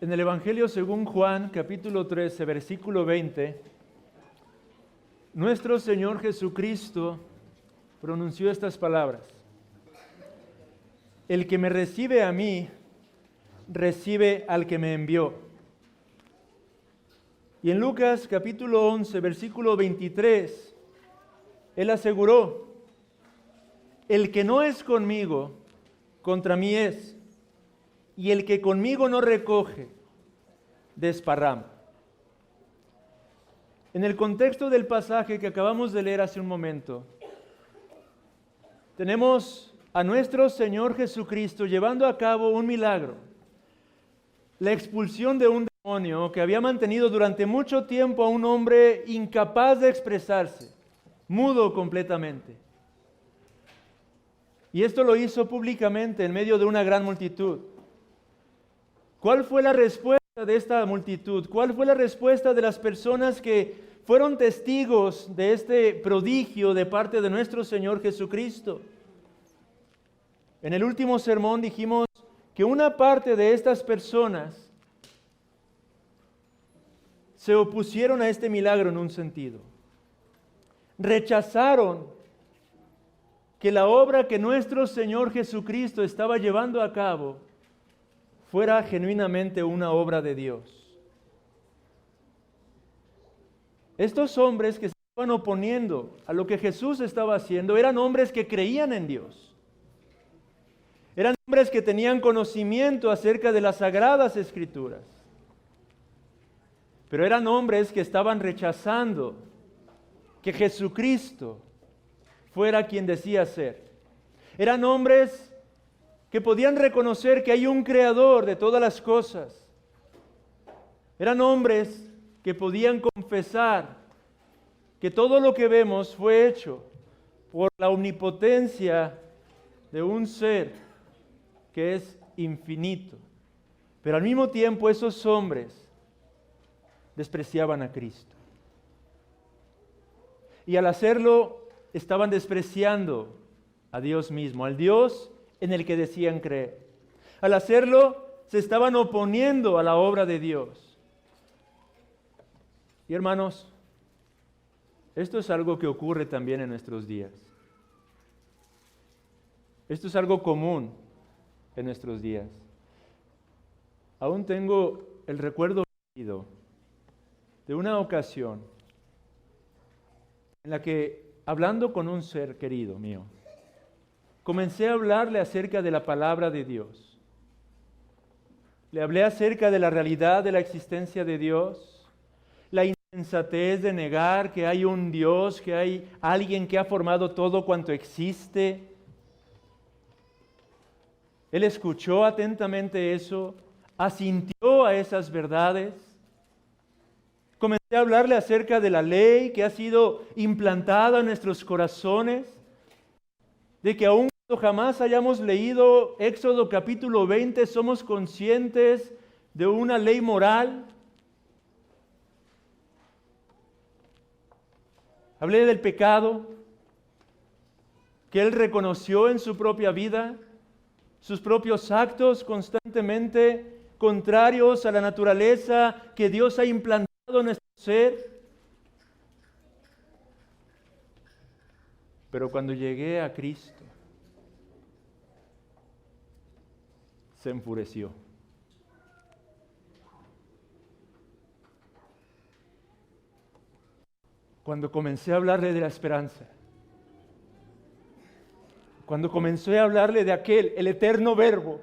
En el Evangelio según Juan, capítulo 13, versículo 20, nuestro Señor Jesucristo pronunció estas palabras: el que me recibe a mí, recibe al que me envió. Y en Lucas capítulo 11, versículo 23, Él aseguró: el que no es conmigo, contra mí es, y el que conmigo no recoge, desparrama. En el contexto del pasaje que acabamos de leer hace un momento, tenemos a nuestro Señor Jesucristo llevando a cabo un milagro, la expulsión de un demonio que había mantenido durante mucho tiempo a un hombre incapaz de expresarse, mudo completamente. Y esto lo hizo públicamente en medio de una gran multitud. ¿Cuál fue la respuesta de esta multitud? ¿Cuál fue la respuesta de las personas que fueron testigos de este prodigio de parte de nuestro Señor Jesucristo? En el último sermón dijimos que una parte de estas personas se opusieron a este milagro en un sentido. Rechazaron que la obra que nuestro Señor Jesucristo estaba llevando a cabo fuera genuinamente una obra de Dios. Estos hombres que se estaban oponiendo a lo que Jesús estaba haciendo eran hombres que creían en Dios. Eran hombres que tenían conocimiento acerca de las Sagradas Escrituras. Pero eran hombres que estaban rechazando que Jesucristo fuera quien decía ser. Eran hombres que podían reconocer que hay un creador de todas las cosas. Eran hombres que podían confesar que todo lo que vemos fue hecho por la omnipotencia de un ser que es infinito. Pero al mismo tiempo esos hombres despreciaban a Cristo. Y al hacerlo estaban despreciando a Dios mismo, al Dios en el que decían creer. Al hacerlo, se estaban oponiendo a la obra de Dios. Y hermanos, esto es algo que ocurre también en nuestros días. Esto es algo común en nuestros días. Aún tengo el recuerdo vívido de una ocasión en la que, hablando con un ser querido mío, comencé a hablarle acerca de la palabra de Dios. Le hablé acerca de la realidad de la existencia de Dios, la insensatez de negar que hay un Dios, que hay alguien que ha formado todo cuanto existe. Él escuchó atentamente eso, asintió a esas verdades. Comencé a hablarle acerca de la ley que ha sido implantada en nuestros corazones, de que aún cuando jamás hayamos leído Éxodo capítulo 20, somos conscientes de una ley moral. Hablé del pecado que él reconoció en su propia vida, sus propios actos constantemente contrarios a la naturaleza que Dios ha implantado en nuestro ser. Pero cuando llegué a Cristo, se enfureció. Cuando comencé a hablarle de la esperanza, cuando comencé a hablarle de aquel, el eterno Verbo,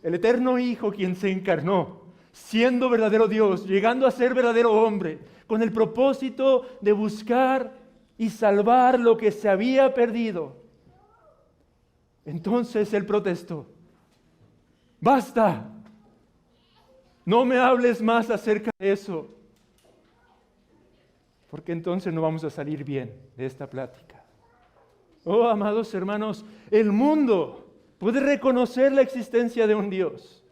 el eterno Hijo quien se encarnó, siendo verdadero Dios, llegando a ser verdadero hombre, con el propósito de buscar y salvar lo que se había perdido. Entonces él protestó: ¡basta! No me hables más acerca de eso, porque entonces no vamos a salir bien de esta plática. Oh, amados hermanos, el mundo puede reconocer la existencia de un Dios.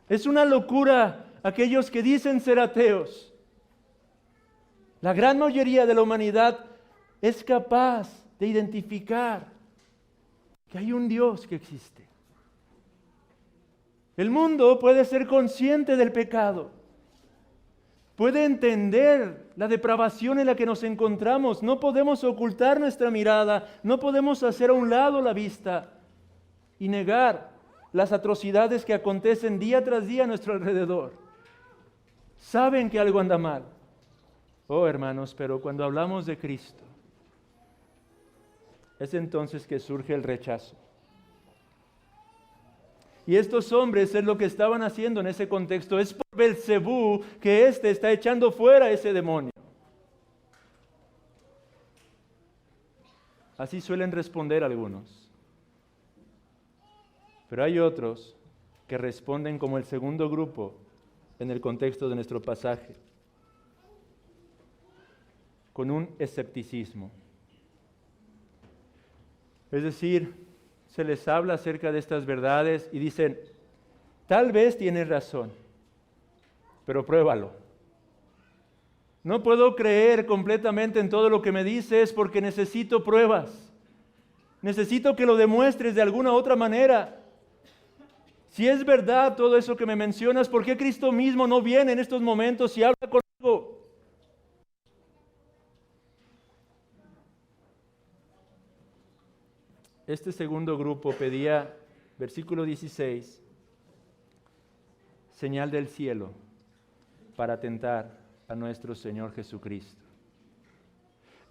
Es una locura aquellos que dicen ser ateos. La gran mayoría de la humanidad es capaz de identificar que hay un Dios que existe. El mundo puede ser consciente del pecado, puede entender la depravación en la que nos encontramos. No podemos ocultar nuestra mirada, no podemos hacer a un lado la vista y negar las atrocidades que acontecen día tras día a nuestro alrededor. Saben que algo anda mal. Oh, hermanos, pero cuando hablamos de Cristo, es entonces que surge el rechazo. Y estos hombres es lo que estaban haciendo en ese contexto. Es por Belcebú que éste está echando fuera a ese demonio. Así suelen responder algunos. Pero hay otros que responden como el segundo grupo en el contexto de nuestro pasaje, con un escepticismo. Es decir, se les habla acerca de estas verdades y dicen, tal vez tienes razón, pero pruébalo. No puedo creer completamente en todo lo que me dices porque necesito pruebas. Necesito que lo demuestres de alguna otra manera. Si es verdad todo eso que me mencionas, ¿por qué Cristo mismo no viene en estos momentos y habla conmigo? Este segundo grupo pedía, versículo 16, señal del cielo para tentar a nuestro Señor Jesucristo.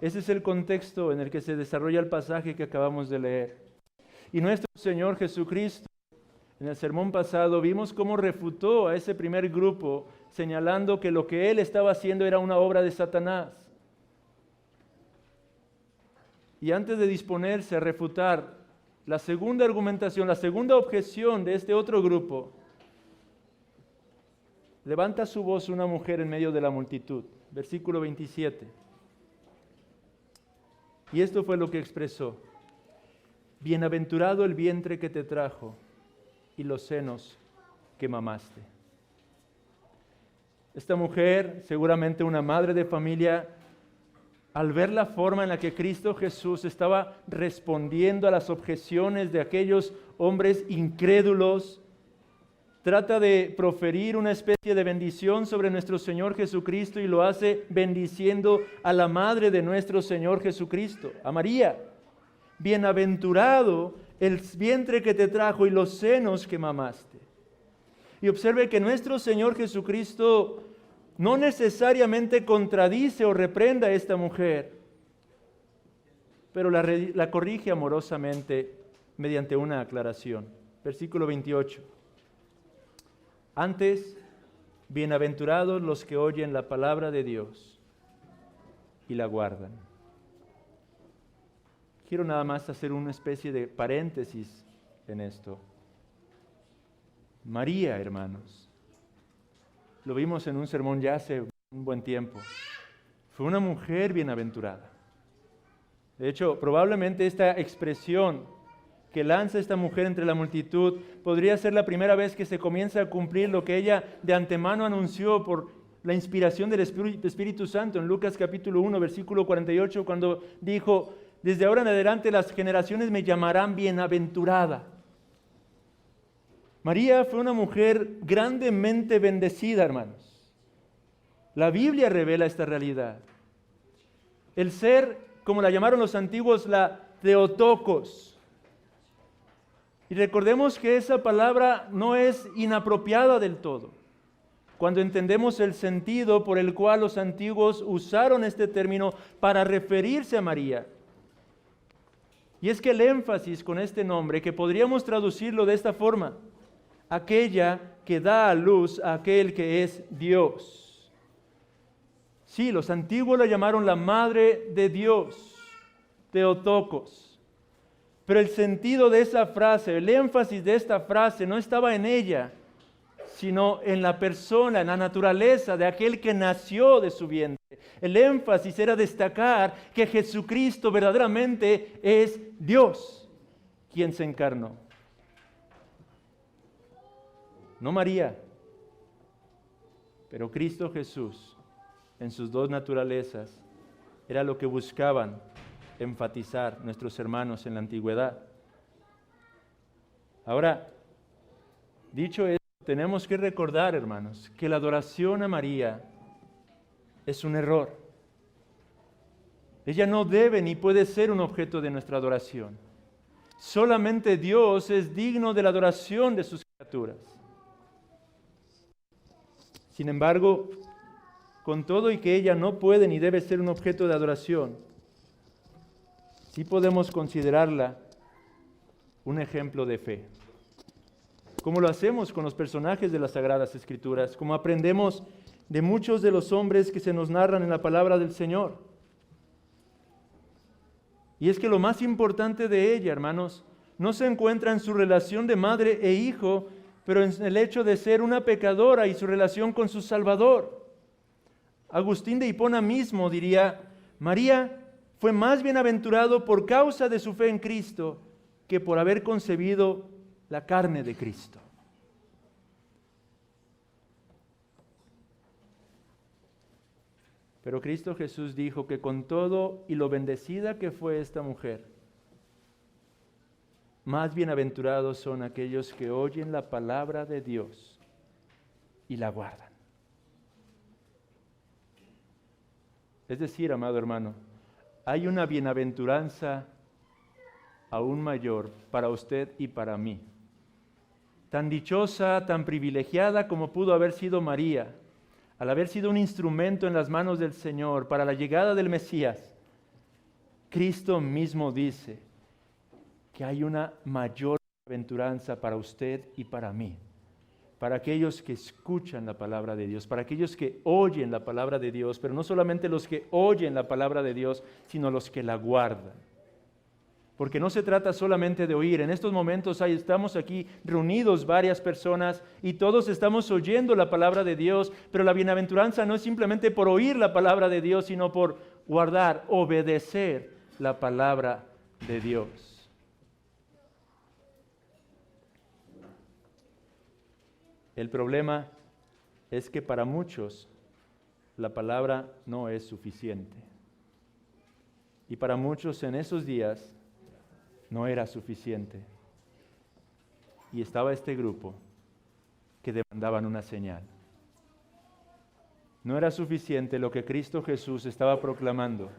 Ese es el contexto en el que se desarrolla el pasaje que acabamos de leer. Y nuestro Señor Jesucristo, en el sermón pasado, vimos cómo refutó a ese primer grupo, señalando que lo que Él estaba haciendo era una obra de Satanás. Y antes de disponerse a refutar la segunda argumentación, la segunda objeción de este otro grupo, levanta su voz una mujer en medio de la multitud. Versículo 27. Y esto fue lo que expresó. Bienaventurado el vientre que te trajo y los senos que mamaste. Esta mujer, seguramente una madre de familia, al ver la forma en la que Cristo Jesús estaba respondiendo a las objeciones de aquellos hombres incrédulos, trata de proferir una especie de bendición sobre nuestro Señor Jesucristo y lo hace bendiciendo a la madre de nuestro Señor Jesucristo, a María. Bienaventurado el vientre que te trajo y los senos que mamaste. Y observe que nuestro Señor Jesucristo no necesariamente contradice o reprenda a esta mujer, pero la corrige amorosamente mediante una aclaración. Versículo 28. Antes, bienaventurados los que oyen la palabra de Dios y la guardan. Quiero nada más hacer una especie de paréntesis en esto. María, hermanos, lo vimos en un sermón ya hace un buen tiempo, fue una mujer bienaventurada. De hecho, probablemente esta expresión que lanza esta mujer entre la multitud podría ser la primera vez que se comienza a cumplir lo que ella de antemano anunció por la inspiración del Espíritu Santo en Lucas capítulo 1, versículo 48, cuando dijo, desde ahora en adelante las generaciones me llamarán bienaventurada. María fue una mujer grandemente bendecida, hermanos. La Biblia revela esta realidad. El ser, como la llamaron los antiguos, la Theotokos. Y recordemos que esa palabra no es inapropiada del todo. Cuando entendemos el sentido por el cual los antiguos usaron este término para referirse a María. Y es que el énfasis con este nombre, que podríamos traducirlo de esta forma, aquella que da a luz a aquel que es Dios. Sí, los antiguos la llamaron la Madre de Dios, Theotokos. Pero el sentido de esa frase, el énfasis de esta frase no estaba en ella, sino en la persona, en la naturaleza de aquel que nació de su vientre. El énfasis era destacar que Jesucristo verdaderamente es Dios, quien se encarnó. No María, pero Cristo Jesús, en sus dos naturalezas, era lo que buscaban enfatizar nuestros hermanos en la antigüedad. Ahora, Dicho esto, tenemos que recordar, hermanos, que la adoración a María es un error. Ella no debe ni puede ser un objeto de nuestra adoración. Solamente Dios es digno de la adoración de sus criaturas. Sin embargo, con todo y que ella no puede ni debe ser un objeto de adoración, sí podemos considerarla un ejemplo de fe. Como lo hacemos con los personajes de las Sagradas Escrituras, como aprendemos de muchos de los hombres que se nos narran en la palabra del Señor. Y es que lo más importante de ella, hermanos, no se encuentra en su relación de madre e hijo, pero en el hecho de ser una pecadora y su relación con su Salvador. Agustín de Hipona mismo diría, María fue más bienaventurado por causa de su fe en Cristo que por haber concebido la carne de Cristo. Pero Cristo Jesús dijo que con todo y lo bendecida que fue esta mujer, más bienaventurados son aquellos que oyen la palabra de Dios y la guardan. Es decir, amado hermano, hay una bienaventuranza aún mayor para usted y para mí. Tan dichosa, tan privilegiada como pudo haber sido María, al haber sido un instrumento en las manos del Señor para la llegada del Mesías. Cristo mismo dice que hay una mayor bienaventuranza para usted y para mí, para aquellos que escuchan la palabra de Dios, para aquellos que oyen la palabra de Dios, pero no solamente los que oyen la palabra de Dios, sino los que la guardan. Porque no se trata solamente de oír. En estos momentos estamos aquí reunidos varias personas y todos estamos oyendo la palabra de Dios, pero la bienaventuranza no es simplemente por oír la palabra de Dios, sino por guardar, obedecer la palabra de Dios. El problema es que para muchos la palabra no es suficiente. Y para muchos en esos días no era suficiente. Y estaba este grupo que demandaban una señal. No era suficiente lo que Cristo Jesús estaba proclamando.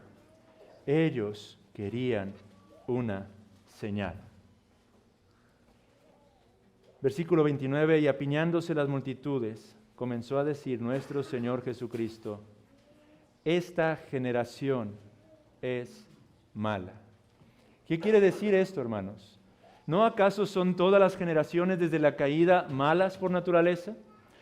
Ellos querían una señal. Versículo 29, y apiñándose las multitudes, comenzó a decir nuestro Señor Jesucristo, esta generación es mala. ¿Qué quiere decir esto, hermanos? ¿No acaso son todas las generaciones desde la caída malas por naturaleza?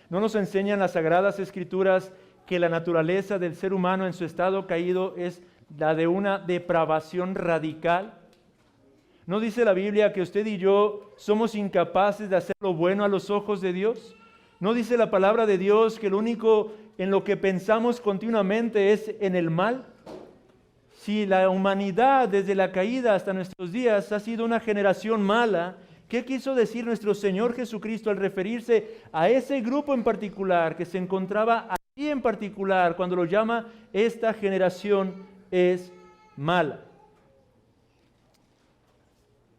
¿No nos enseñan las Sagradas Escrituras que la naturaleza del ser humano en su estado caído es la de una depravación radical? ¿No dice la Biblia que usted y yo somos incapaces de hacer lo bueno a los ojos de Dios? ¿No dice la palabra de Dios que lo único en lo que pensamos continuamente es en el mal? Si la humanidad desde la caída hasta nuestros días ha sido una generación mala, ¿qué quiso decir nuestro Señor Jesucristo al referirse a ese grupo en particular que se encontraba allí en particular cuando lo llama esta generación es mala?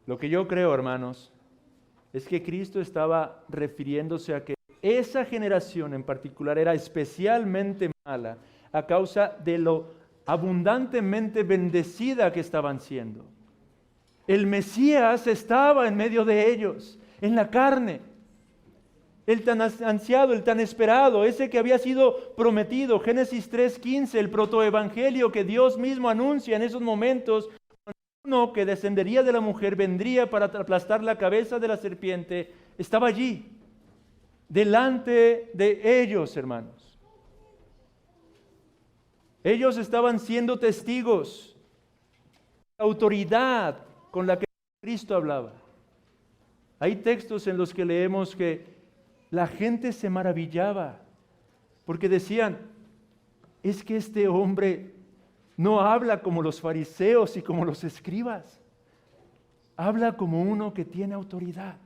Lo que yo creo, hermanos, es que Cristo estaba refiriéndose a que esa generación en particular era especialmente mala a causa de lo abundantemente bendecida que estaban siendo. El Mesías estaba en medio de ellos, en la carne. El tan ansiado, el tan esperado, ese que había sido prometido, Génesis 3:15, el protoevangelio que Dios mismo anuncia en esos momentos. Uno que descendería de la mujer, vendría para aplastar la cabeza de la serpiente, estaba allí, delante de ellos, hermanos. Ellos estaban siendo testigos de la autoridad con la que Cristo hablaba. Hay textos en los que leemos que la gente se maravillaba, porque decían, es que este hombre no habla como los fariseos y como los escribas. Habla como uno que tiene autoridad.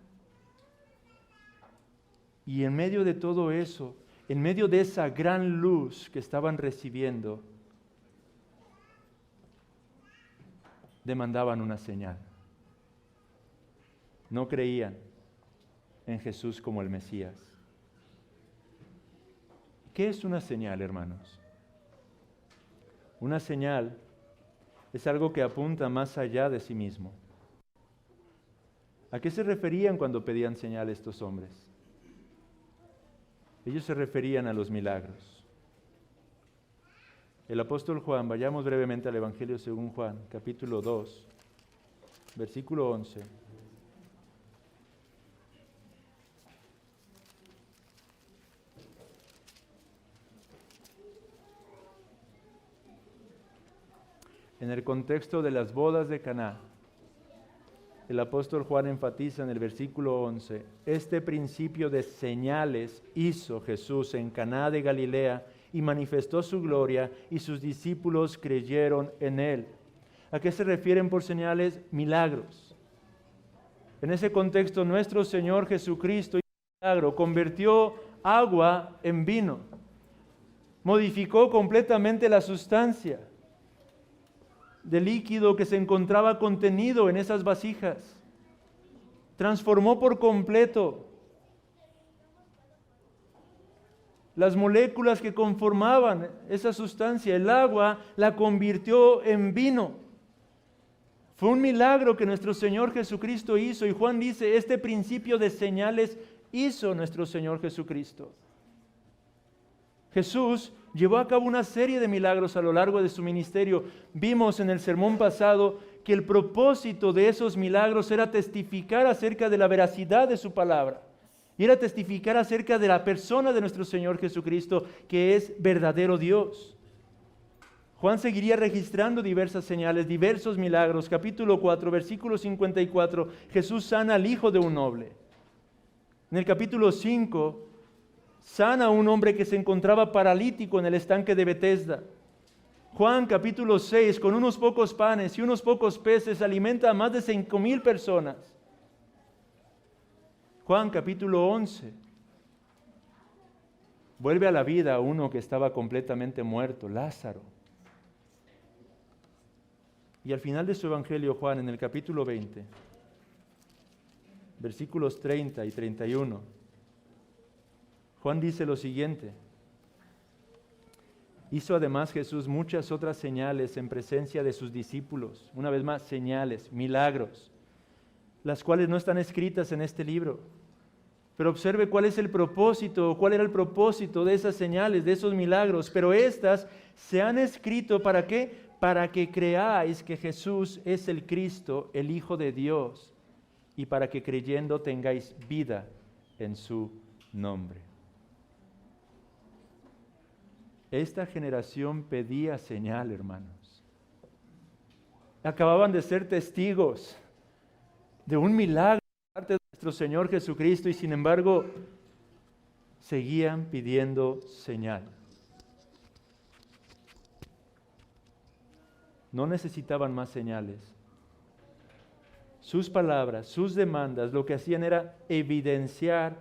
Y en medio de todo eso, en medio de esa gran luz que estaban recibiendo, demandaban una señal. No creían en Jesús como el Mesías. ¿Qué es una señal, hermanos? Una señal es algo que apunta más allá de sí mismo. ¿A qué se referían cuando pedían señal estos hombres? Ellos se referían a los milagros. El apóstol Juan, vayamos brevemente al Evangelio según Juan, capítulo 2, versículo 11. En el contexto de las bodas de Caná, el apóstol Juan enfatiza en el versículo 11, este principio de señales hizo Jesús en Caná de Galilea y manifestó su gloria y sus discípulos creyeron en él. ¿A qué se refieren por señales? Milagros. En ese contexto, nuestro Señor Jesucristo hizo un milagro, convirtió agua en vino, modificó completamente la sustancia de líquido que se encontraba contenido en esas vasijas. Transformó por completo las moléculas que conformaban esa sustancia. El agua la convirtió en vino. Fue un milagro que nuestro Señor Jesucristo hizo. Y Juan dice, este principio de señales hizo nuestro Señor Jesucristo. Jesús llevó a cabo una serie de milagros a lo largo de su ministerio. Vimos en el sermón pasado que el propósito de esos milagros era testificar acerca de la veracidad de su palabra. Y era testificar acerca de la persona de nuestro Señor Jesucristo, que es verdadero Dios. Juan seguiría registrando diversas señales, diversos milagros. Capítulo 4, versículo 54, Jesús sana al hijo de un noble. En el capítulo 5, sana a un hombre que se encontraba paralítico en el estanque de Betesda. Juan capítulo 6, con unos pocos panes y unos pocos peces, alimenta a más de 5,000 personas. Juan capítulo 11, vuelve a la vida a uno que estaba completamente muerto, Lázaro. Y al final de su evangelio, Juan, en el capítulo 20, versículos 30 y 31, Juan dice lo siguiente: hizo además Jesús muchas otras señales en presencia de sus discípulos, una vez más señales, milagros, las cuales no están escritas en este libro. Pero observe cuál es el propósito, cuál era el propósito de esas señales, de esos milagros. Pero estas se han escrito ¿para qué? Para que creáis que Jesús es el Cristo, el Hijo de Dios, y para que creyendo tengáis vida en su nombre. Esta generación pedía señal, hermanos. Acababan de ser testigos de un milagro de parte de nuestro Señor Jesucristo y sin embargo seguían pidiendo señal. No necesitaban más señales. Sus palabras, sus demandas, lo que hacían era evidenciar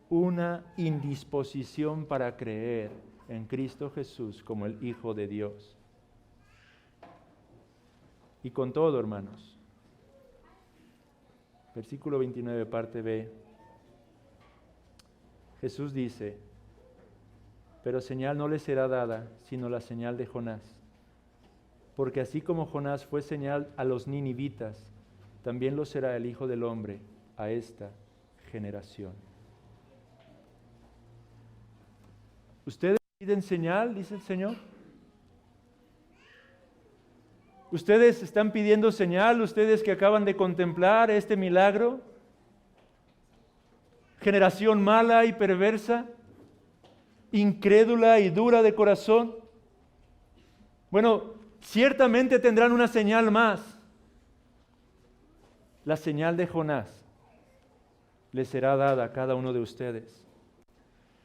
una indisposición para creer en Cristo Jesús como el Hijo de Dios. Y con todo, hermanos, versículo 29, parte B, Jesús dice, pero señal no les será dada, sino la señal de Jonás. Porque así como Jonás fue señal a los ninivitas, también lo será el Hijo del Hombre a esta generación. ¿Ustedes piden señal, dice el Señor? ¿Ustedes están pidiendo señal, ustedes que acaban de contemplar este milagro? Generación mala y perversa, incrédula y dura de corazón. Bueno, ciertamente tendrán una señal más. La señal de Jonás les será dada a cada uno de ustedes.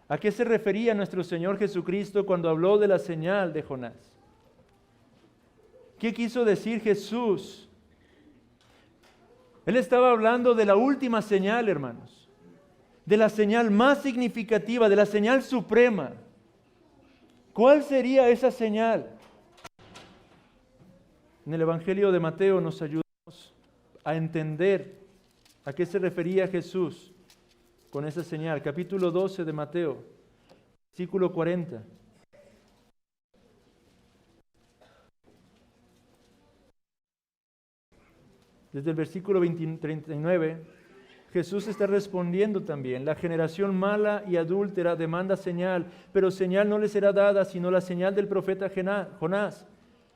¿A qué se refería nuestro Señor Jesucristo cuando habló de la señal de Jonás? ¿Qué quiso decir Jesús? Él estaba hablando de la última señal, hermanos, de la señal más significativa, de la señal suprema. ¿Cuál sería esa señal? En el Evangelio de Mateo nos ayudamos a entender a qué se refería Jesús con esa señal. Capítulo 12 de Mateo, versículo 40. Desde el versículo 39, Jesús está respondiendo también. La generación mala y adúltera demanda señal, pero señal no le será dada sino la señal del profeta Jonás.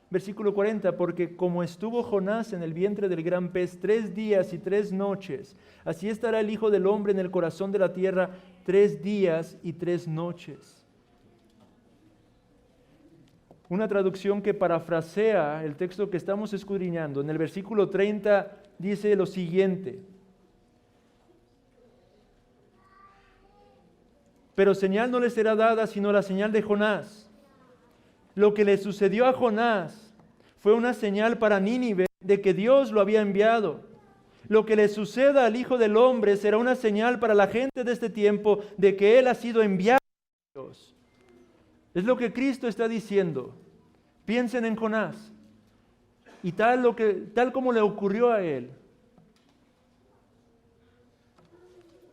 Versículo 40, porque como estuvo Jonás en el vientre del gran pez 3 días y 3 noches, así estará el Hijo del Hombre en el corazón de la tierra 3 días y 3 noches. Una traducción que parafrasea el texto que estamos escudriñando. En el versículo 30 dice lo siguiente: pero señal no le será dada sino la señal de Jonás. Lo que le sucedió a Jonás fue una señal para Nínive de que Dios lo había enviado. Lo que le suceda al Hijo del Hombre será una señal para la gente de este tiempo de que Él ha sido enviado por Dios. Es lo que Cristo está diciendo. Piensen en Jonás y tal como le ocurrió a él.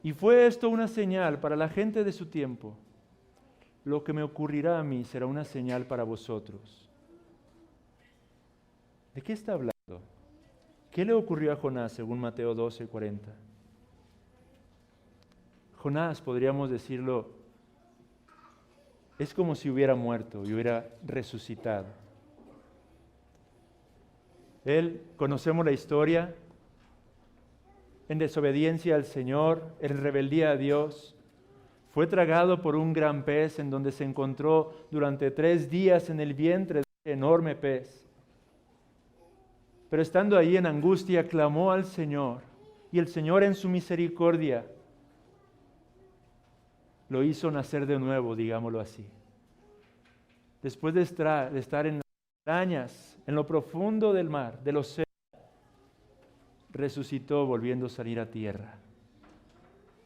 Y fue esto una señal para la gente de su tiempo. Lo que me ocurrirá a mí será una señal para vosotros. ¿De qué está hablando? ¿Qué le ocurrió a Jonás según Mateo 12:40? Jonás, podríamos decirlo, es como si hubiera muerto y hubiera resucitado. Él, conocemos la historia, en desobediencia al Señor, en rebeldía a Dios, fue tragado por un gran pez en donde se encontró durante 3 días en el vientre de ese enorme pez. Pero estando ahí en angustia, clamó al Señor, y el Señor en su misericordia lo hizo nacer de nuevo, digámoslo así. Después de estar en las entrañas, en lo profundo del mar, del océano, resucitó volviendo a salir a tierra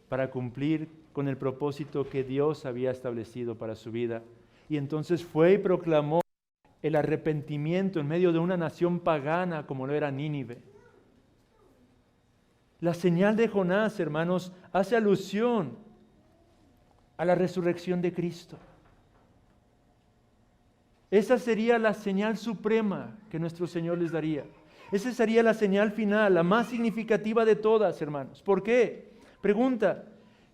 para cumplir con el propósito que Dios había establecido para su vida. Y entonces fue y proclamó el arrepentimiento en medio de una nación pagana como lo era Nínive. La señal de Jonás, hermanos, hace alusión a la resurrección de Cristo. Esa sería la señal suprema que nuestro Señor les daría. Esa sería la señal final, la más significativa de todas, hermanos. ¿Por qué? Pregunta,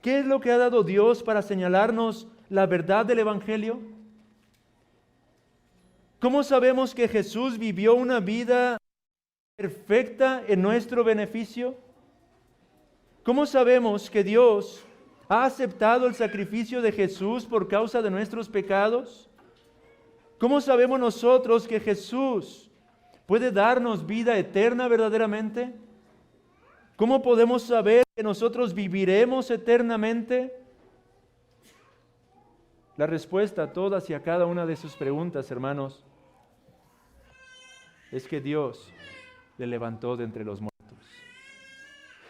¿qué es lo que ha dado Dios para señalarnos la verdad del Evangelio? ¿Cómo sabemos que Jesús vivió una vida perfecta en nuestro beneficio? ¿Cómo sabemos que Dios ha aceptado el sacrificio de Jesús por causa de nuestros pecados? ¿Cómo sabemos nosotros que Jesús puede darnos vida eterna verdaderamente? ¿Cómo podemos saber que nosotros viviremos eternamente? La respuesta a todas y a cada una de sus preguntas, hermanos, es que Dios le levantó de entre los muertos.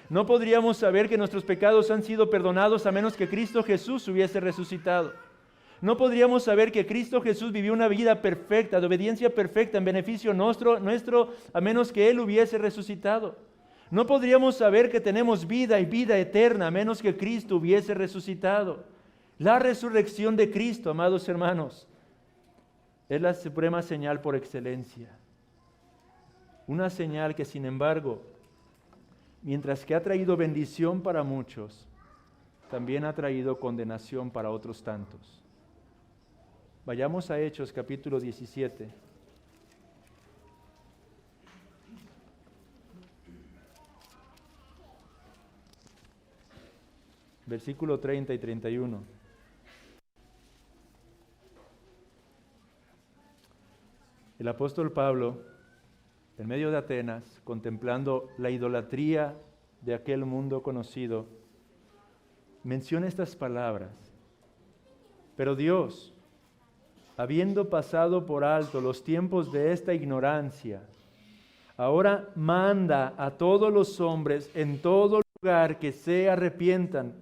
No podríamos saber que nuestros pecados han sido perdonados a menos que Cristo Jesús hubiese resucitado. No podríamos saber que Cristo Jesús vivió una vida perfecta, de obediencia perfecta, en beneficio nuestro, a menos que Él hubiese resucitado. No podríamos saber que tenemos vida y vida eterna, a menos que Cristo hubiese resucitado. La resurrección de Cristo, amados hermanos, es la suprema señal por excelencia. Una señal que, sin embargo, mientras que ha traído bendición para muchos, también ha traído condenación para otros tantos. Vayamos a Hechos capítulo 17. Versículo 30 y 31. El apóstol Pablo, en medio de Atenas, contemplando la idolatría de aquel mundo conocido, menciona estas palabras: pero Dios, habiendo pasado por alto los tiempos de esta ignorancia, ahora manda a todos los hombres en todo lugar que se arrepientan.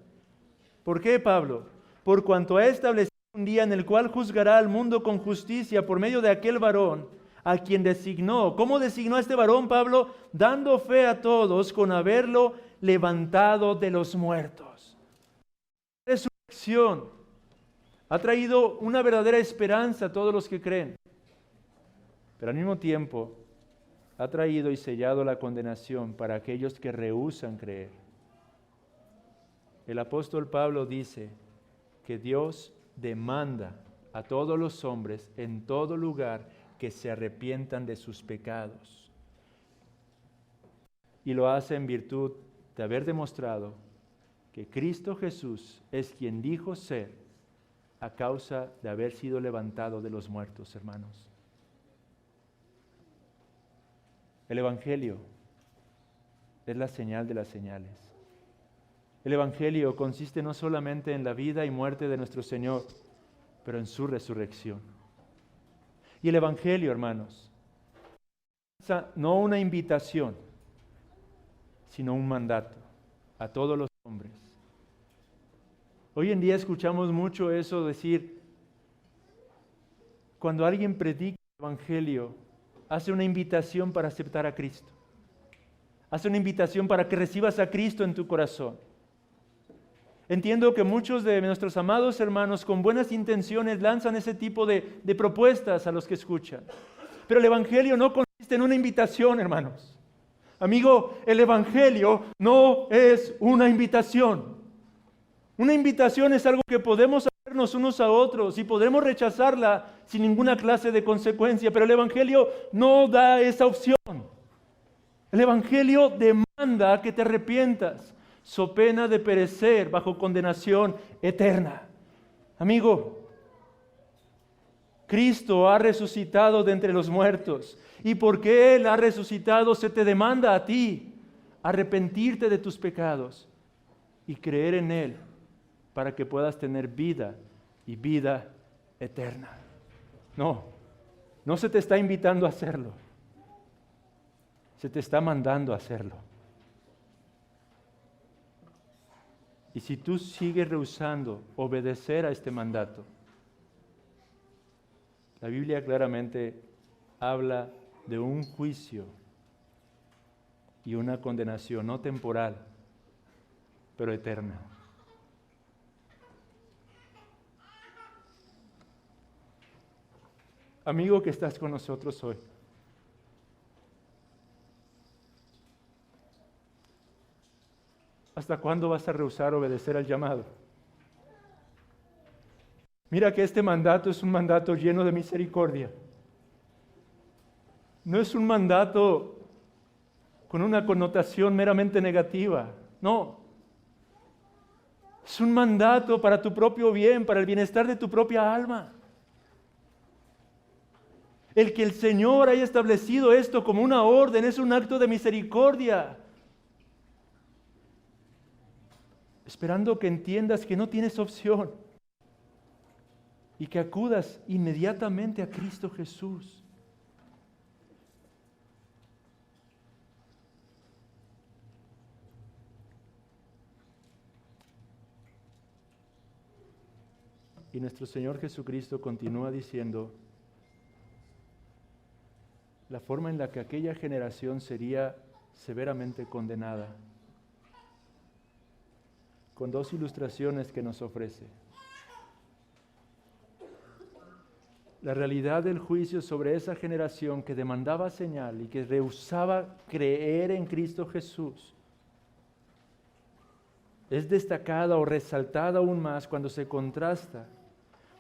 ¿Por qué, Pablo? Por cuanto ha establecido un día en el cual juzgará al mundo con justicia por medio de aquel varón a quien designó. ¿Cómo designó a este varón, Pablo? Dando fe a todos con haberlo levantado de los muertos. resurrección ha traído una verdadera esperanza a todos los que creen, pero al mismo tiempo ha traído y sellado la condenación para aquellos que rehúsan creer. El apóstol Pablo dice que Dios demanda a todos los hombres en todo lugar que se arrepientan de sus pecados. Y lo hace en virtud de haber demostrado que Cristo Jesús es quien dijo ser a causa de haber sido levantado de los muertos, hermanos. El Evangelio es la señal de las señales. El Evangelio consiste no solamente en la vida y muerte de nuestro Señor, pero en su resurrección. Y el Evangelio, hermanos, no una invitación, sino un mandato a todos los hombres. Hoy en día escuchamos mucho eso decir, cuando alguien predica el Evangelio, hace una invitación para aceptar a Cristo. Hace una invitación para que recibas a Cristo en tu corazón. Entiendo que muchos de nuestros amados hermanos con buenas intenciones lanzan ese tipo de propuestas a los que escuchan. Pero el Evangelio no consiste en una invitación, hermanos. Amigo, el Evangelio no es una invitación. Una invitación es algo que podemos hacernos unos a otros y podremos rechazarla sin ninguna clase de consecuencia, pero el Evangelio no da esa opción. El Evangelio demanda que te arrepientas, so pena de perecer bajo condenación eterna. Amigo, Cristo ha resucitado de entre los muertos, y porque Él ha resucitado se te demanda a ti arrepentirte de tus pecados y creer en Él para que puedas tener vida y vida eterna. No se te está invitando a hacerlo, se te está mandando a hacerlo. Y si tú sigues rehusando obedecer a este mandato, la Biblia claramente habla de un juicio y una condenación, no temporal, pero eterna. Amigo que estás con nosotros hoy, ¿hasta cuándo vas a rehusar obedecer al llamado? Mira que este mandato es un mandato lleno de misericordia. No es un mandato con una connotación meramente negativa. No. Es un mandato para tu propio bien, para el bienestar de tu propia alma. El que el Señor haya establecido esto como una orden es un acto de misericordia. Esperando que entiendas que no tienes opción y que acudas inmediatamente a Cristo Jesús. Y nuestro Señor Jesucristo continúa diciendo la forma en la que aquella generación sería severamente condenada, con dos ilustraciones que nos ofrece. La realidad del juicio sobre esa generación que demandaba señal y que rehusaba creer en Cristo Jesús es destacada o resaltada aún más cuando se contrasta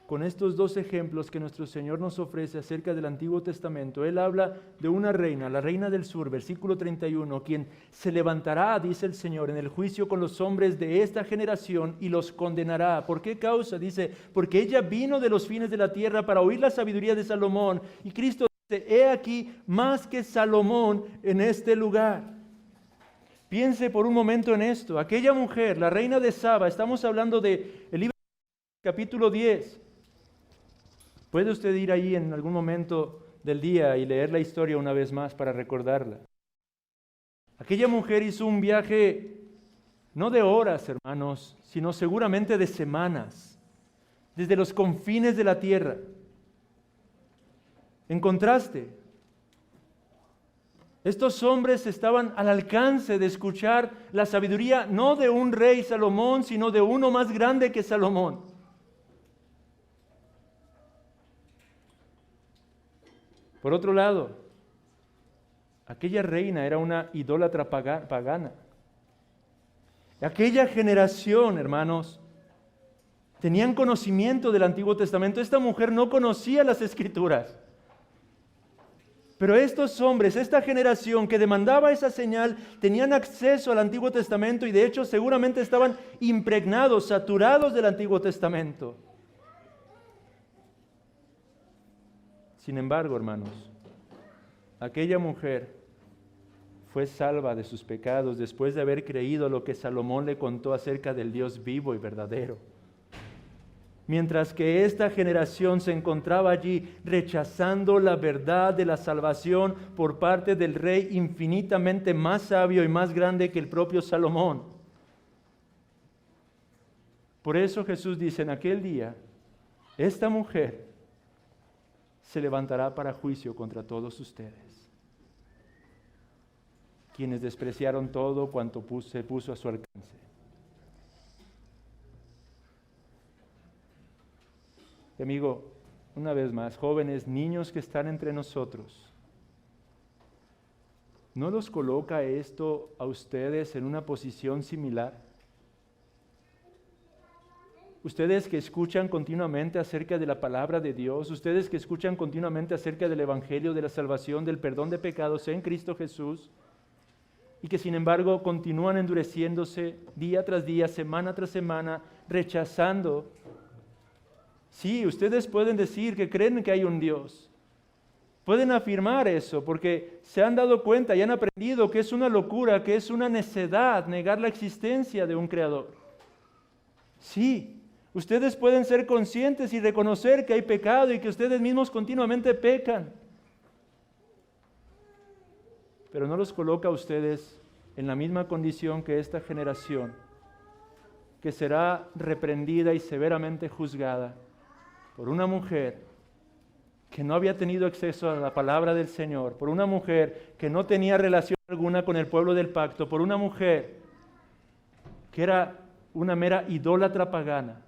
con estos dos ejemplos que nuestro Señor nos ofrece acerca del Antiguo Testamento. Él habla de una reina, la reina del sur, versículo 31, quien se levantará, dice el Señor, en el juicio con los hombres de esta generación y los condenará. ¿Por qué causa? Dice, porque ella vino de los fines de la tierra para oír la sabiduría de Salomón. Y Cristo dice, he aquí más que Salomón en este lugar. Piense por un momento en esto. Aquella mujer, la reina de Saba, estamos hablando de el libro capítulo 10. Puede usted ir ahí en algún momento del día y leer la historia una vez más para recordarla. Aquella mujer hizo un viaje no de horas, hermanos, sino seguramente de semanas, desde los confines de la tierra. En contraste, Estos hombres estaban al alcance de escuchar la sabiduría no de un rey Salomón, sino de uno más grande que Salomón. Por otro lado, aquella reina era una idólatra pagana. Aquella generación, hermanos, tenían conocimiento del Antiguo Testamento. Esta mujer no conocía las Escrituras. Pero estos hombres, esta generación que demandaba esa señal, tenían acceso al Antiguo Testamento y de hecho seguramente estaban impregnados, saturados del Antiguo Testamento. Sin embargo, hermanos, aquella mujer fue salva de sus pecados después de haber creído lo que Salomón le contó acerca del Dios vivo y verdadero. Mientras que esta generación se encontraba allí rechazando la verdad de la salvación por parte del rey infinitamente más sabio y más grande que el propio Salomón. Por eso Jesús dice en aquel día, esta mujer se levantará para juicio contra todos ustedes, quienes despreciaron todo cuanto se puso a su alcance. Amigo, una vez más, jóvenes, niños que están entre nosotros, ¿no los coloca esto a ustedes en una posición similar? Ustedes que escuchan continuamente acerca de la palabra de Dios, ustedes que escuchan continuamente acerca del Evangelio, de la salvación, del perdón de pecados en Cristo Jesús, y que sin embargo continúan endureciéndose día tras día, semana tras semana, rechazando. Sí, ustedes pueden decir que creen que hay un Dios. Pueden afirmar eso porque se han dado cuenta y han aprendido que es una locura, que es una necedad negar la existencia de un Creador. Sí, ustedes pueden ser conscientes y reconocer que hay pecado y que ustedes mismos continuamente pecan. Pero no los coloca a ustedes en la misma condición que esta generación, que será reprendida y severamente juzgada por una mujer que no había tenido acceso a la palabra del Señor, por una mujer que no tenía relación alguna con el pueblo del pacto, por una mujer que era una mera idólatra pagana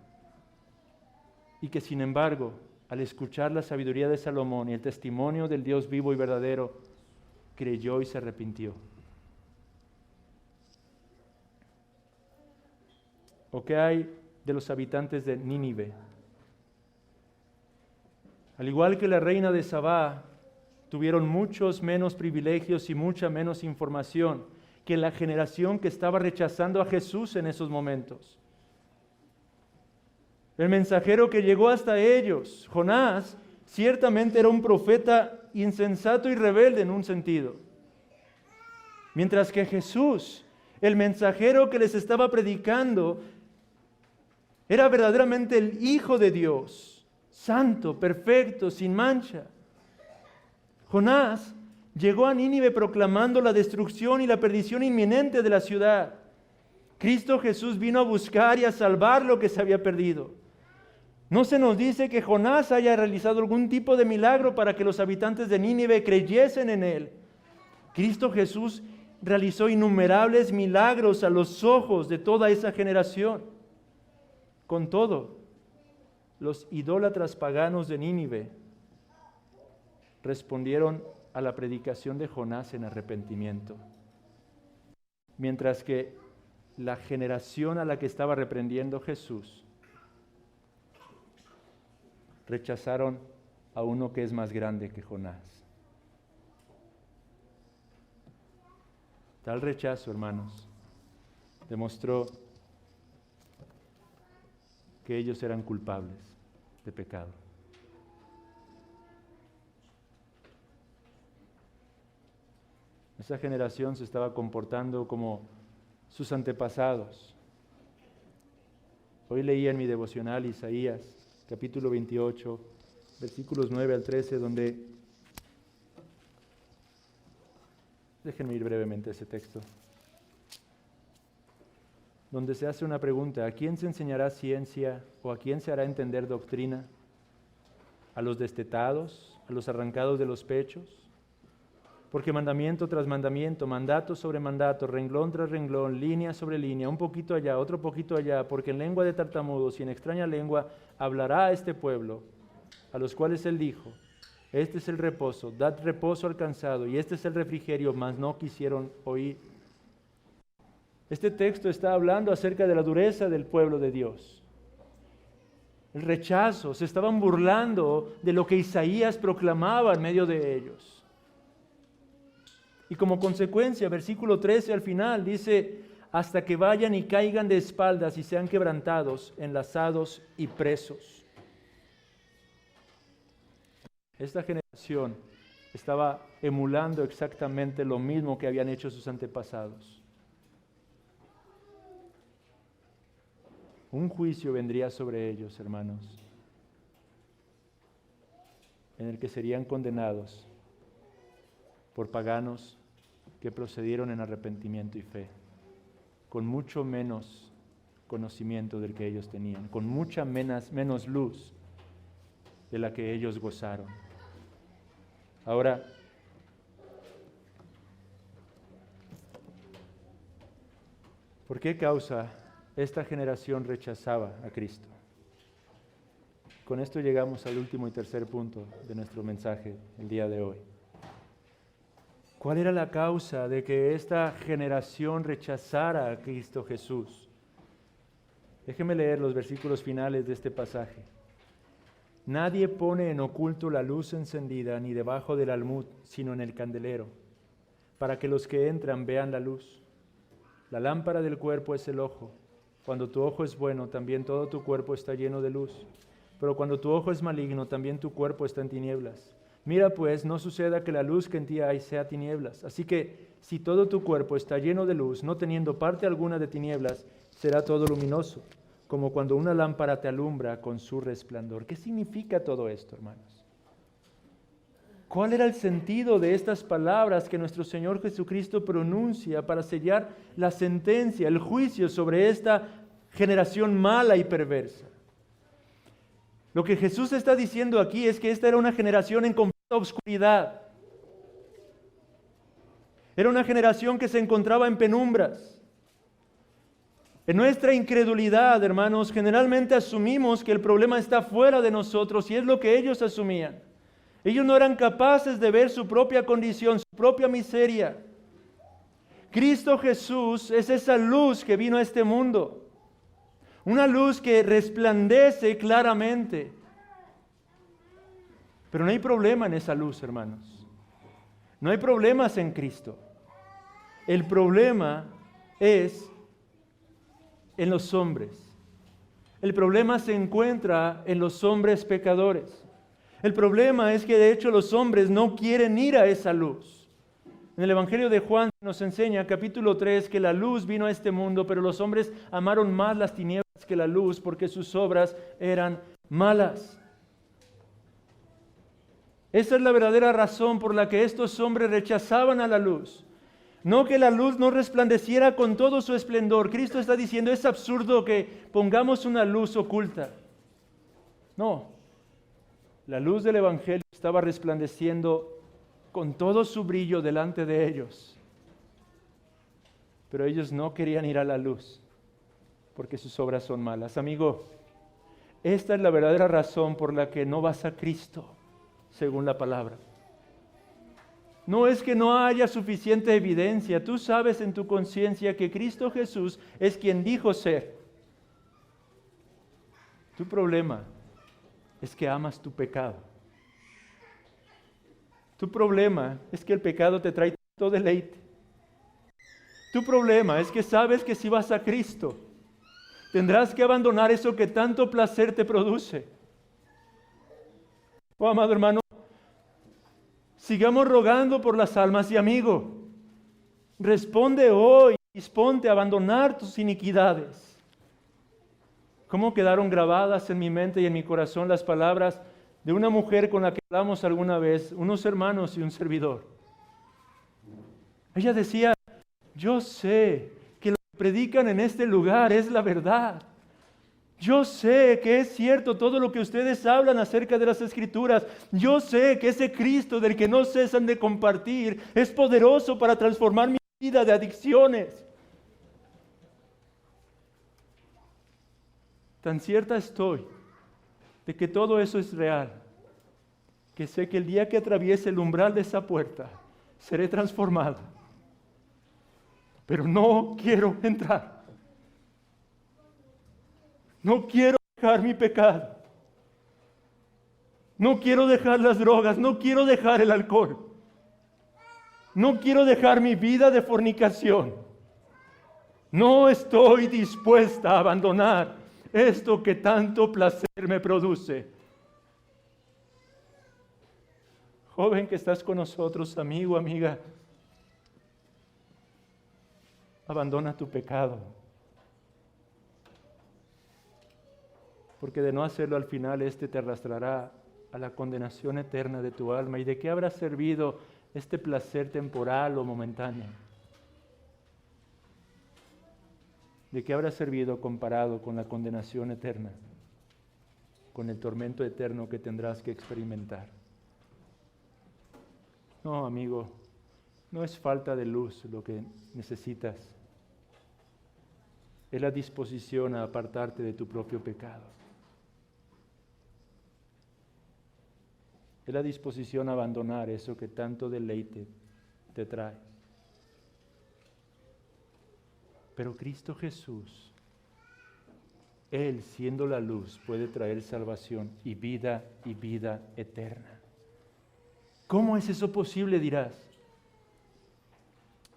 y que sin embargo, al escuchar la sabiduría de Salomón y el testimonio del Dios vivo y verdadero, creyó y se arrepintió. ¿O qué hay de los habitantes de Nínive? Al igual que la reina de Sabá, tuvieron muchos menos privilegios y mucha menos información que la generación que estaba rechazando a Jesús en esos momentos. El mensajero que llegó hasta ellos, Jonás, ciertamente era un profeta insensato y rebelde en un sentido. Mientras que Jesús, el mensajero que les estaba predicando, era verdaderamente el Hijo de Dios, santo, perfecto, sin mancha. Jonás llegó a Nínive proclamando la destrucción y la perdición inminente de la ciudad. Cristo Jesús vino a buscar y a salvar lo que se había perdido. No se nos dice que Jonás haya realizado algún tipo de milagro para que los habitantes de Nínive creyesen en él. Cristo Jesús realizó innumerables milagros a los ojos de toda esa generación. Con todo, los idólatras paganos de Nínive respondieron a la predicación de Jonás en arrepentimiento, mientras que la generación a la que estaba reprendiendo Jesús rechazaron a uno que es más grande que Jonás. Tal rechazo, hermanos, demostró que ellos eran culpables de pecado. Esa generación se estaba comportando como sus antepasados. Hoy leía en mi devocional Isaías, capítulo 28, versículos 9 al 13, donde, déjenme ir brevemente a ese texto, donde se hace una pregunta: ¿a quién se enseñará ciencia o a quién se hará entender doctrina? ¿A los destetados? ¿A los arrancados de los pechos? Porque mandamiento tras mandamiento, mandato sobre mandato, renglón tras renglón, línea sobre línea, un poquito allá, otro poquito allá, porque en lengua de tartamudos y en extraña lengua hablará a este pueblo, a los cuales él dijo, este es el reposo, dad reposo al cansado, y este es el refrigerio, mas no quisieron oír. Este texto está hablando acerca de la dureza del pueblo de Dios. El rechazo, se estaban burlando de lo que Isaías proclamaba en medio de ellos. Y como consecuencia, versículo 13 al final dice, hasta que vayan y caigan de espaldas y sean quebrantados, enlazados y presos. Esta generación estaba emulando exactamente lo mismo que habían hecho sus antepasados. Un juicio vendría sobre ellos, hermanos, en el que serían condenados por paganos que procedieron en arrepentimiento y fe, con mucho menos conocimiento del que ellos tenían, con mucha menos luz de la que ellos gozaron. Ahora, ¿por qué causa esta generación rechazaba a Cristo? Con esto llegamos al último y tercer punto de nuestro mensaje el día de hoy. ¿Cuál era la causa de que esta generación rechazara a Cristo Jesús? Déjeme leer los versículos finales de este pasaje. Nadie pone en oculto la luz encendida ni debajo del almud, sino en el candelero, para que los que entran vean la luz. La lámpara del cuerpo es el ojo. Cuando tu ojo es bueno, también todo tu cuerpo está lleno de luz. Pero cuando tu ojo es maligno, también tu cuerpo está en tinieblas. Mira pues, no suceda que la luz que en ti hay sea tinieblas. Así que, si todo tu cuerpo está lleno de luz, no teniendo parte alguna de tinieblas, será todo luminoso, como cuando una lámpara te alumbra con su resplandor. ¿Qué significa todo esto, hermanos? ¿Cuál era el sentido de estas palabras que nuestro Señor Jesucristo pronuncia para sellar la sentencia, el juicio sobre esta generación mala y perversa? Lo que Jesús está diciendo aquí es que esta era una generación en completa oscuridad. Era una generación que se encontraba en penumbras. En nuestra incredulidad, hermanos, generalmente asumimos que el problema está fuera de nosotros y es lo que ellos asumían. Ellos no eran capaces de ver su propia condición, su propia miseria. Cristo Jesús es esa luz que vino a este mundo. Una luz que resplandece claramente. Pero no hay problema en esa luz, hermanos. No hay problemas en Cristo. El problema es en los hombres. El problema se encuentra en los hombres pecadores. El problema es que de hecho los hombres no quieren ir a esa luz. En el Evangelio de Juan nos enseña, capítulo 3, que la luz vino a este mundo, pero los hombres amaron más las tinieblas que la luz porque sus obras eran malas. Esa es la verdadera razón por la que estos hombres rechazaban a la luz. No que la luz no resplandeciera con todo su esplendor. Cristo está diciendo, es absurdo que pongamos una luz oculta. No, la luz del Evangelio estaba resplandeciendo con todo su brillo delante de ellos. Pero ellos no querían ir a la luz, porque sus obras son malas. Amigo, esta es la verdadera razón por la que no vas a Cristo, según la palabra. No es que no haya suficiente evidencia. Tú sabes en tu conciencia que Cristo Jesús es quien dijo ser. Tu problema es que amas tu pecado. Tu problema es que el pecado te trae tanto deleite. Tu problema es que sabes que si vas a Cristo, tendrás que abandonar eso que tanto placer te produce. Oh, amado hermano, sigamos rogando por las almas y amigo, responde hoy, disponte a abandonar tus iniquidades. ¿Cómo quedaron grabadas en mi mente y en mi corazón las palabras de una mujer con la que hablamos alguna vez, unos hermanos y un servidor? Ella decía, yo sé que lo que predican en este lugar es la verdad. Yo sé que es cierto todo lo que ustedes hablan acerca de las Escrituras. Yo sé que ese Cristo del que no cesan de compartir es poderoso para transformar mi vida de adicciones. Tan cierta estoy de que todo eso es real, que sé que el día que atraviese el umbral de esa puerta, seré transformado. Pero no quiero entrar. No quiero dejar mi pecado. No quiero dejar las drogas. No quiero dejar el alcohol. No quiero dejar mi vida de fornicación. No estoy dispuesta a abandonar esto que tanto placer me produce. Joven que estás con nosotros, amigo, amiga, abandona tu pecado. Porque de no hacerlo al final, este te arrastrará a la condenación eterna de tu alma. ¿Y de qué habrá servido este placer temporal o momentáneo? ¿De qué habrá servido comparado con la condenación eterna? Con el tormento eterno que tendrás que experimentar. No, amigo, no es falta de luz lo que necesitas. Es la disposición a apartarte de tu propio pecado. Es la disposición a abandonar eso que tanto deleite te trae. Pero Cristo Jesús, Él siendo la luz, puede traer salvación y vida eterna. ¿Cómo es eso posible, dirás?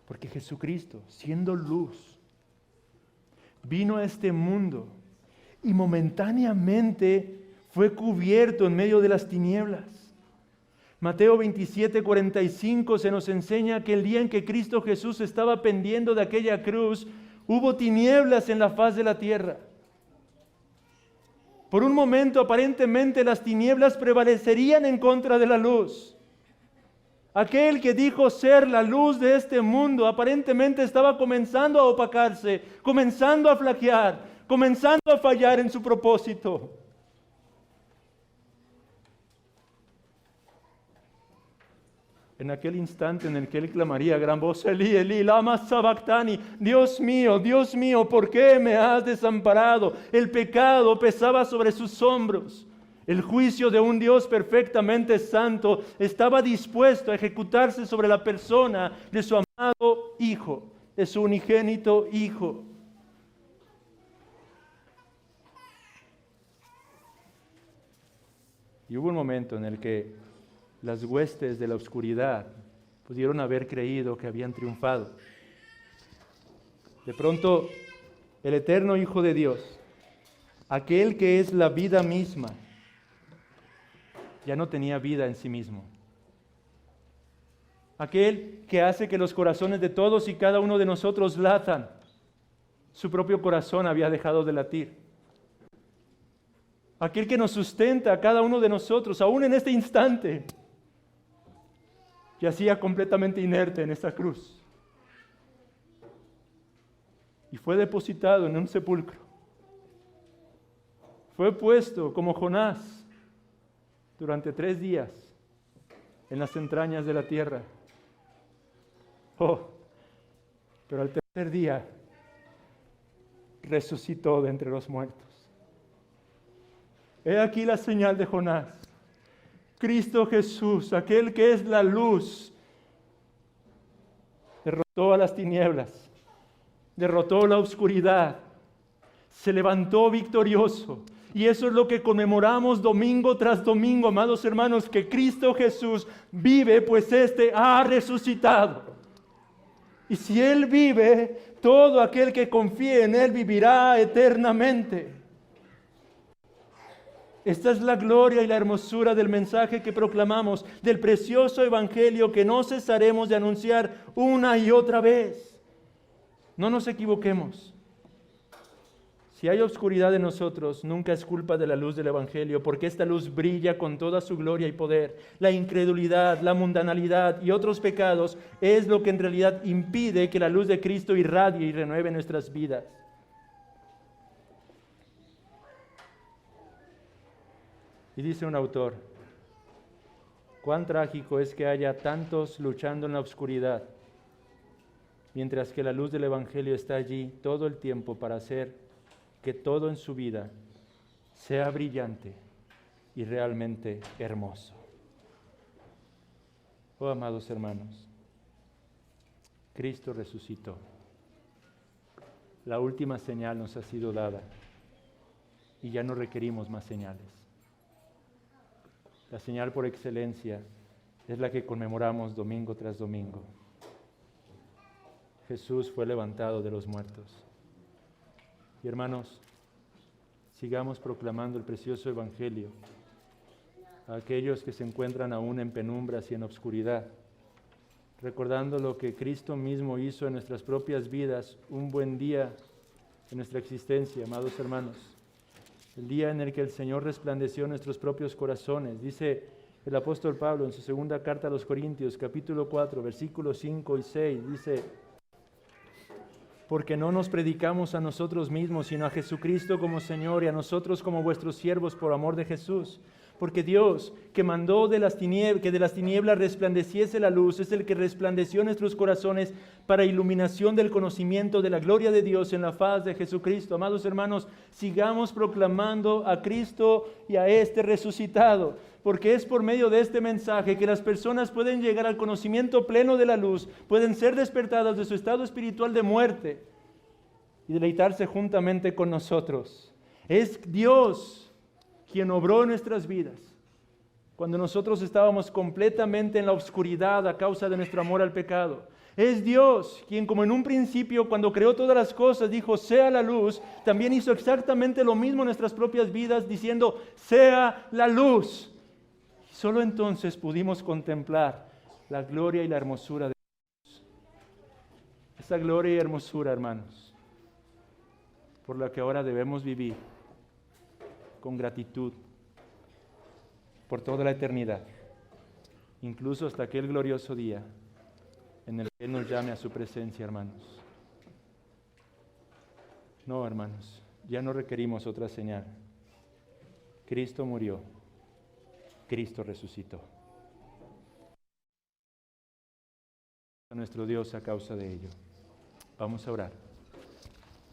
Porque Jesucristo, siendo luz, vino a este mundo y momentáneamente fue cubierto en medio de las tinieblas. Mateo 27:45 se nos enseña que el día en que Cristo Jesús estaba pendiendo de aquella cruz, hubo tinieblas en la faz de la tierra. Por un momento, aparentemente, las tinieblas prevalecerían en contra de la luz. Aquel que dijo ser la luz de este mundo, aparentemente estaba comenzando a opacarse, comenzando a flaquear, comenzando a fallar en su propósito. En aquel instante en el que él clamaría a gran voz, Elí, Elí, lama sabactani, Dios mío, ¿por qué me has desamparado? El pecado pesaba sobre sus hombros. El juicio de un Dios perfectamente santo estaba dispuesto a ejecutarse sobre la persona de su amado Hijo, de su unigénito Hijo. Y hubo un momento en el que las huestes de la oscuridad pudieron haber creído que habían triunfado. De pronto, el eterno Hijo de Dios, aquel que es la vida misma, ya no tenía vida en sí mismo. Aquel que hace que los corazones de todos y cada uno de nosotros latan, su propio corazón había dejado de latir. Aquel que nos sustenta a cada uno de nosotros, aún en este instante, yacía completamente inerte en esa cruz. Y fue depositado en un sepulcro. Fue puesto como Jonás durante 3 días en las entrañas de la tierra. Pero al tercer día resucitó de entre los muertos. He aquí la señal de Jonás. Cristo Jesús, aquel que es la luz, derrotó a las tinieblas, derrotó la oscuridad, se levantó victorioso. Y eso es lo que conmemoramos domingo tras domingo, amados hermanos, que Cristo Jesús vive, pues éste ha resucitado. Y si Él vive, todo aquel que confíe en Él vivirá eternamente. Esta es la gloria y la hermosura del mensaje que proclamamos, del precioso evangelio que no cesaremos de anunciar una y otra vez. No nos equivoquemos. Si hay oscuridad en nosotros, nunca es culpa de la luz del evangelio, porque esta luz brilla con toda su gloria y poder. La incredulidad, la mundanalidad y otros pecados es lo que en realidad impide que la luz de Cristo irradie y renueve nuestras vidas. Y dice un autor, cuán trágico es que haya tantos luchando en la oscuridad, mientras que la luz del Evangelio está allí todo el tiempo para hacer que todo en su vida sea brillante y realmente hermoso. Oh, amados hermanos, Cristo resucitó. La última señal nos ha sido dada y ya no requerimos más señales. La señal por excelencia es la que conmemoramos domingo tras domingo. Jesús fue levantado de los muertos. Y hermanos, sigamos proclamando el precioso Evangelio a aquellos que se encuentran aún en penumbras y en obscuridad, recordando lo que Cristo mismo hizo en nuestras propias vidas un buen día en nuestra existencia, amados hermanos. El día en el que el Señor resplandeció en nuestros propios corazones. Dice el apóstol Pablo en su segunda carta a los Corintios, capítulo 4, versículos 5 y 6, dice: porque no nos predicamos a nosotros mismos, sino a Jesucristo como Señor y a nosotros como vuestros siervos por amor de Jesús. Porque Dios, que mandó que de las tinieblas resplandeciese la luz, es el que resplandeció en nuestros corazones para iluminación del conocimiento de la gloria de Dios en la faz de Jesucristo. Amados hermanos, sigamos proclamando a Cristo y a este resucitado, porque es por medio de este mensaje que las personas pueden llegar al conocimiento pleno de la luz, pueden ser despertadas de su estado espiritual de muerte y deleitarse juntamente con nosotros. Es Dios quien obró en nuestras vidas cuando nosotros estábamos completamente en la oscuridad a causa de nuestro amor al pecado. Es Dios quien, como en un principio, cuando creó todas las cosas, dijo, sea la luz, también hizo exactamente lo mismo en nuestras propias vidas, diciendo, sea la luz. Y solo entonces pudimos contemplar la gloria y la hermosura de Dios. Esa gloria y hermosura, hermanos, por la que ahora debemos vivir con gratitud por toda la eternidad, incluso hasta aquel glorioso día en el que Él nos llame a su presencia, hermanos. No, hermanos, ya no requerimos otra señal. Cristo murió, Cristo resucitó. A nuestro Dios a causa de ello. Vamos a orar.